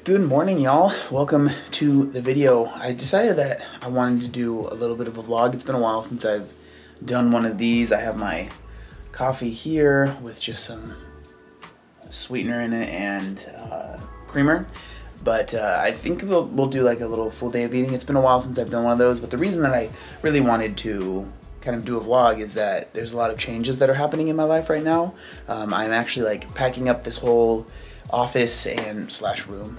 Good morning, y'all. Welcome to the video. I decided that I wanted to do a little bit of a vlog. It's been a while since I've done one of these. I have my coffee here with just some sweetener in it and creamer. But I think we'll do like a little full day of eating. It's been a while since I've done one of those. But the reason that I really wanted to kind of do a vlog is that there's a lot of changes that are happening in my life right now. I'm actually like packing up this whole office and slash room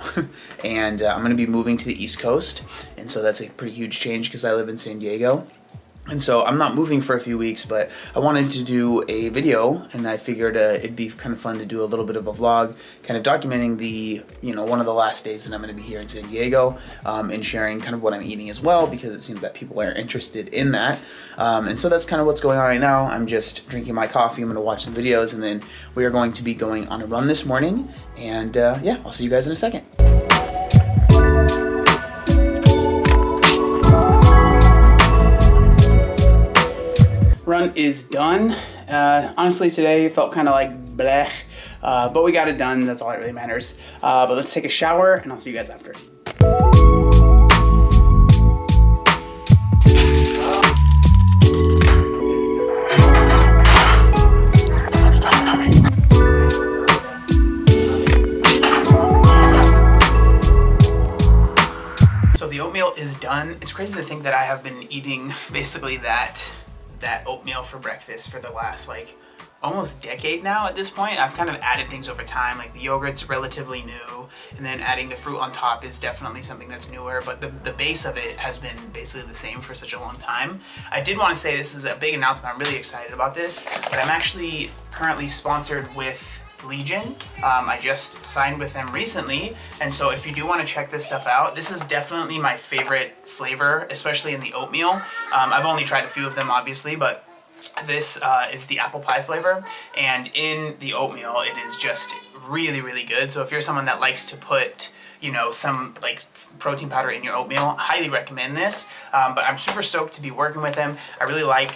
and I'm gonna be moving to the East Coast, and so that's a pretty huge change because I live in San Diego. And so I'm not moving for a few weeks, but I wanted to do a video, and I figured it'd be kind of fun to do a little bit of a vlog, kind of documenting the, one of the last days that I'm going to be here in San Diego, and sharing kind of what I'm eating as well, because it seems that people are interested in that. And so that's kind of what's going on right now. I'm just drinking my coffee. I'm going to watch some videos, and then we are going to be going on a run this morning. And yeah, I'll see you guys in a second. Run is done. Honestly, today felt kind of like bleh, but we got it done. That's all that really matters. But let's take a shower and I'll see you guys after. So the oatmeal is done. It's crazy to think that I have been eating basically that oatmeal for breakfast for the last like almost decade now at this point. I've kind of added things over time, like the yogurt's relatively new, and then adding the fruit on top is definitely something that's newer, but the base of it has been basically the same for such a long time. I did want to say this is a big announcement. I'm really excited about this, but I'm actually currently sponsored with Legion. I just signed with them recently, and so if you do want to check this stuff out, this is definitely my favorite flavor, especially in the oatmeal. I've only tried a few of them, obviously, but this is the apple pie flavor, and in the oatmeal it is just really, really good. So if you're someone that likes to put some like protein powder in your oatmeal, I highly recommend this. But I'm super stoked to be working with them. I really like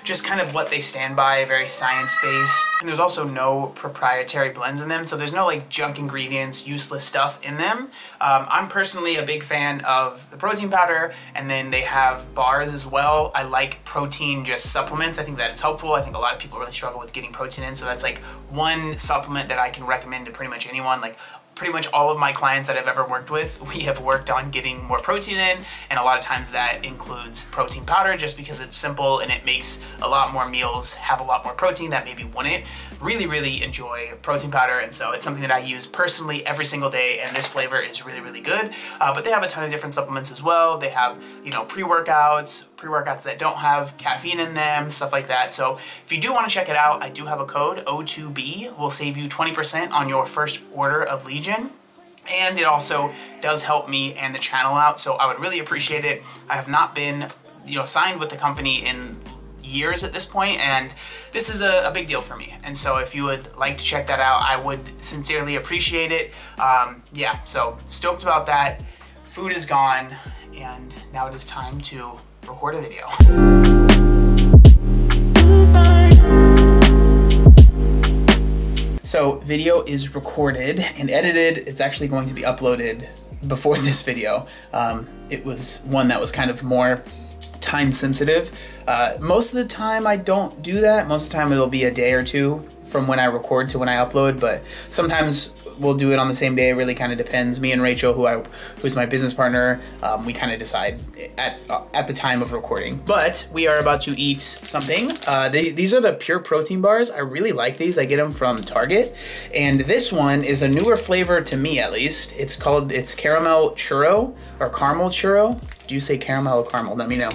just kind of what they stand by, very science-based, and there's also no proprietary blends in them, so there's no like junk ingredients, useless stuff in them. I'm personally a big fan of the protein powder, and then they have bars as well. I like protein just supplements. I think that it's helpful. I think a lot of people really struggle with getting protein in, so that's like one supplement that I can recommend to pretty much anyone. Like pretty much all of my clients that I've ever worked with, we have worked on getting more protein in, and a lot of times that includes protein powder just because it's simple and it makes a lot more meals have a lot more protein that maybe wouldn't. Really, really enjoy protein powder, and so it's something that I use personally every single day, and this flavor is really, really good. But they have a ton of different supplements as well. They have, pre-workouts that don't have caffeine in them, stuff like that. So if you do want to check it out, I do have a code, O2B, will save you 20% on your first order of Legion. And it also does help me and the channel out, so I would really appreciate it. I have not been, signed with the company in years at this point, and this is a big deal for me. And so if you would like to check that out, I would sincerely appreciate it. Yeah, so stoked about that. Food is gone, and now it is time to record a video. So video is recorded and edited. It's actually going to be uploaded before this video. It was one that was kind of more time sensitive. Most of the time I don't do that. Most of the time it'll be a day or two from when I record to when I upload, but sometimes we'll do it on the same day. It really kind of depends. Me and Rachel, who's my business partner, we kind of decide at the time of recording. But we are about to eat something. These are the Pure Protein bars. I really like these. I get them from Target, and this one is a newer flavor to me, at least. It's caramel churro or caramel churro. Do you say caramel or caramel? Let me know.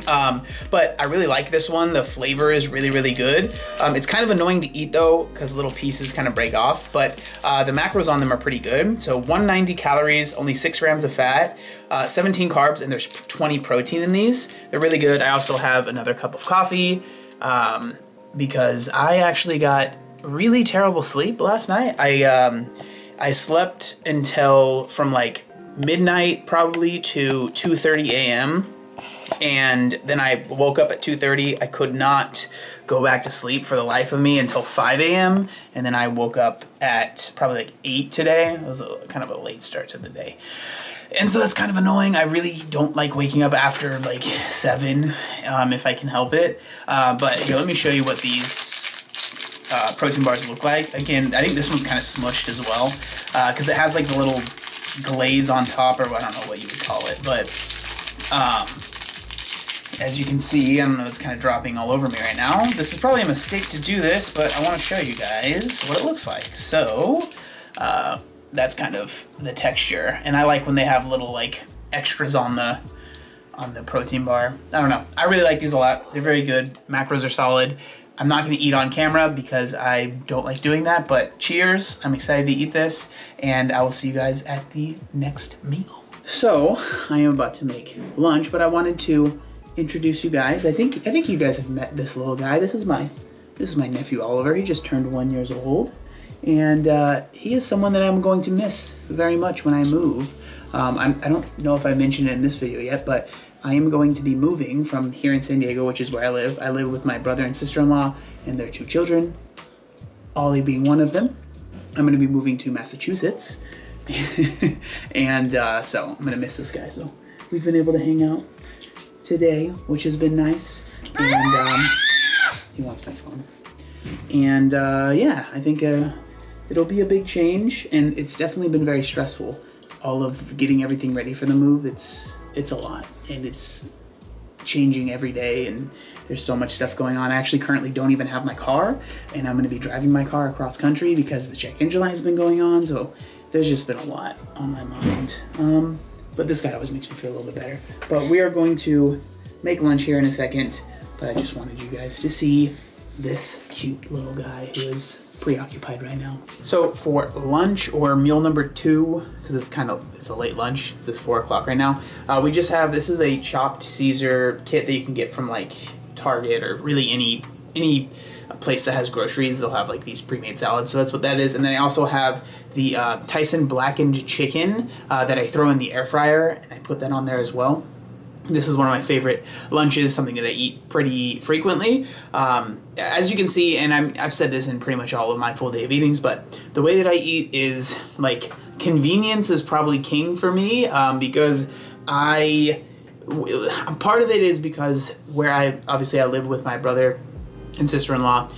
But I really like this one. The flavor is really, really good. It's kind of annoying to eat though, because little pieces kind of break off, but the macros on them are pretty good. So 190 calories, only 6 grams of fat, 17 carbs, and there's 20 protein in these. They're really good. I also have another cup of coffee because I actually got really terrible sleep last night. I slept until from like midnight probably to 2:30 a.m. And then I woke up at 2:30. I could not go back to sleep for the life of me until 5 a.m. And then I woke up at probably like 8 today. It was kind of a late start to the day. And so that's kind of annoying. I really don't like waking up after like 7 if I can help it. But here, let me show you what these protein bars look like. Again, I think this one's kind of smushed as well because it has like the little glaze on top, or I don't know what you would call it. But as you can see, I don't know, it's kind of dropping all over me right now. This is probably a mistake to do this, but I want to show you guys what it looks like. So that's kind of the texture, and I like when they have little like extras on the protein bar. I don't know, I really like these a lot. They're very good. Macros are solid. I'm not going to eat on camera because I don't like doing that, but cheers. I'm excited to eat this, and I will see you guys at the next meal. So I am about to make lunch, but I wanted to introduce you guys. I think you guys have met this little guy. This is my nephew Oliver. He just turned 1 year old. And he is someone that I'm going to miss very much when I move. I don't know if I mentioned it in this video yet, but I am going to be moving from here in San Diego, which is where I live. I live with my brother and sister-in-law and their 2 children, Ollie being one of them. I'm going to be moving to Massachusetts. And so I'm going to miss this guy. So we've been able to hang out today, which has been nice. And he wants my phone. And yeah, I think it'll be a big change, and it's definitely been very stressful. All of getting everything ready for the move, it's a lot, and it's changing every day, and there's so much stuff going on. I actually currently don't even have my car, and I'm gonna be driving my car across country because the check engine light has been going on, so there's just been a lot on my mind. But this guy always makes me feel a little bit better. But we are going to make lunch here in a second, but I just wanted you guys to see this cute little guy who is preoccupied right now. So for lunch, or meal number 2, because it's a late lunch, it's just 4 o'clock right now, we just have, this is a chopped Caesar kit that you can get from like Target or really any place that has groceries. They'll have like these pre-made salads, so that's what that is. And then I also have the Tyson blackened chicken that I throw in the air fryer, and I put that on there as well. This is one of my favorite lunches, something that I eat pretty frequently. As you can see, and I've said this in pretty much all of my full day of eatings, but the way that I eat is like, convenience is probably king for me, because part of it is because where I live with my brother and sister-in-law,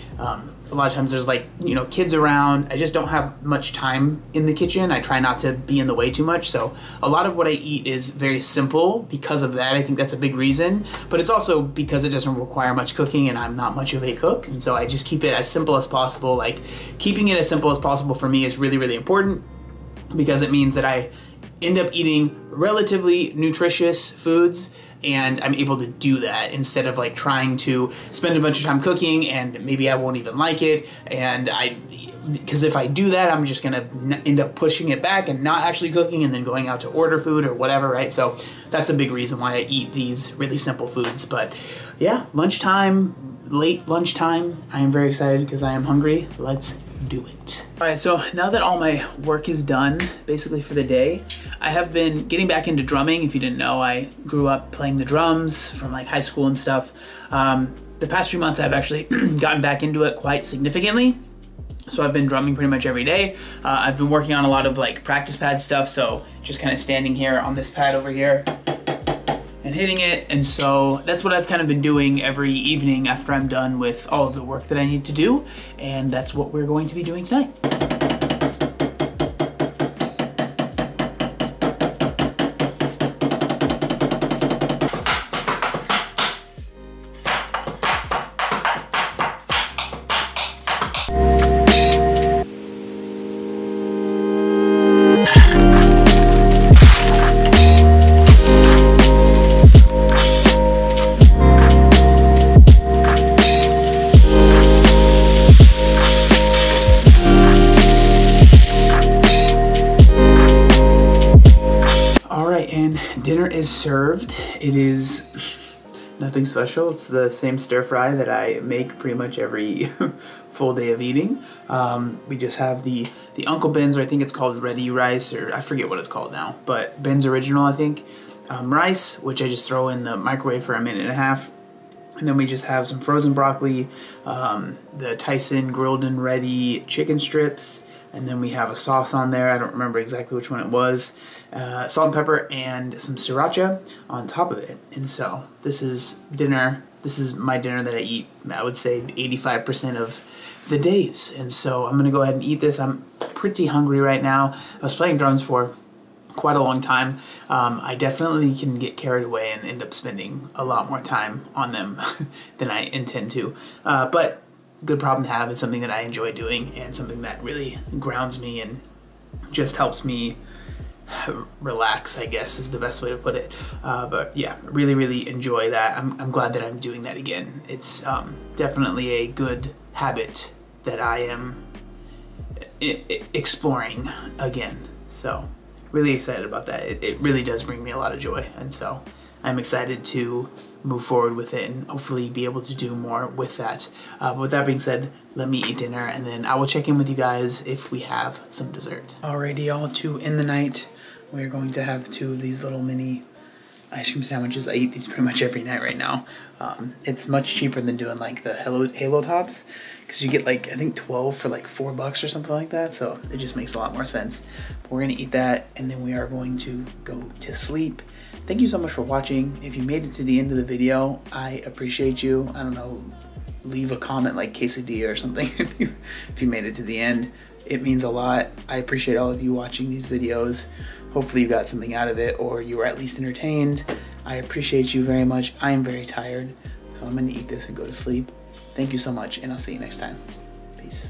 a lot of times there's like, you know, kids around. I just don't have much time in the kitchen. I try not to be in the way too much. So a lot of what I eat is very simple because of that. I think that's a big reason, but it's also because it doesn't require much cooking, and I'm not much of a cook. And so I just keep it as simple as possible. Like, keeping it as simple as possible for me is really, really important, because it means that I end up eating relatively nutritious foods, and I'm able to do that instead of like trying to spend a bunch of time cooking and maybe I won't even like it. And because if I do that, I'm just gonna end up pushing it back and not actually cooking, and then going out to order food or whatever, right? So that's a big reason why I eat these really simple foods. But yeah, lunchtime, late lunchtime, I am very excited because I am hungry. Let's do it. All right, so now that all my work is done, basically for the day, I have been getting back into drumming. If you didn't know, I grew up playing the drums from like high school and stuff. The past few months, I've actually gotten back into it quite significantly. So I've been drumming pretty much every day. I've been working on a lot of like practice pad stuff, so just kind of standing here on this pad over here and hitting it. And so that's what I've kind of been doing every evening after I'm done with all of the work that I need to do. And that's what we're going to be doing tonight. Dinner is served. It is nothing special. It's the same stir fry that I make pretty much every full day of eating. We just have the Uncle Ben's, or I think it's called Ready Rice, or I forget what it's called now, but Ben's Original, I think. rice, which I just throw in the microwave for 1.5 minutes. And then we just have some frozen broccoli, the Tyson grilled and ready chicken strips, and then we have a sauce on there. I don't remember exactly which one it was. Salt and pepper and some sriracha on top of it. And so this is dinner. This is my dinner that I eat, I would say 85% of the days. And so I'm gonna go ahead and eat this. I'm pretty hungry right now. I was playing drums for quite a long time. I definitely can get carried away and end up spending a lot more time on them than I intend to. But good problem to have. It's something that I enjoy doing and something that really grounds me and just helps me relax, I guess is the best way to put it. But yeah, really enjoy that. I'm glad that I'm doing that again. It's definitely a good habit that I am exploring again. So really excited about that. It really does bring me a lot of joy, and so I'm excited to move forward with it and hopefully be able to do more with that. But with that being said, let me eat dinner and then I will check in with you guys if we have some dessert. Alrighty, y'all, to end the night, we're going to have 2 of these little mini ice cream sandwiches. I eat these pretty much every night right now. It's much cheaper than doing like the Halo Tops, because you get like, I think 12 for like $4 or something like that, so it just makes a lot more sense. But we're gonna eat that and then we are going to go to sleep. Thank you so much for watching. If you made it to the end of the video, I appreciate you. I don't know, leave a comment like quesadilla or something if you made it to the end. It means a lot. I appreciate all of you watching these videos. Hopefully you got something out of it or you were at least entertained. I appreciate you very much. I am very tired, so I'm gonna eat this and go to sleep. Thank you so much, and I'll see you next time. Peace.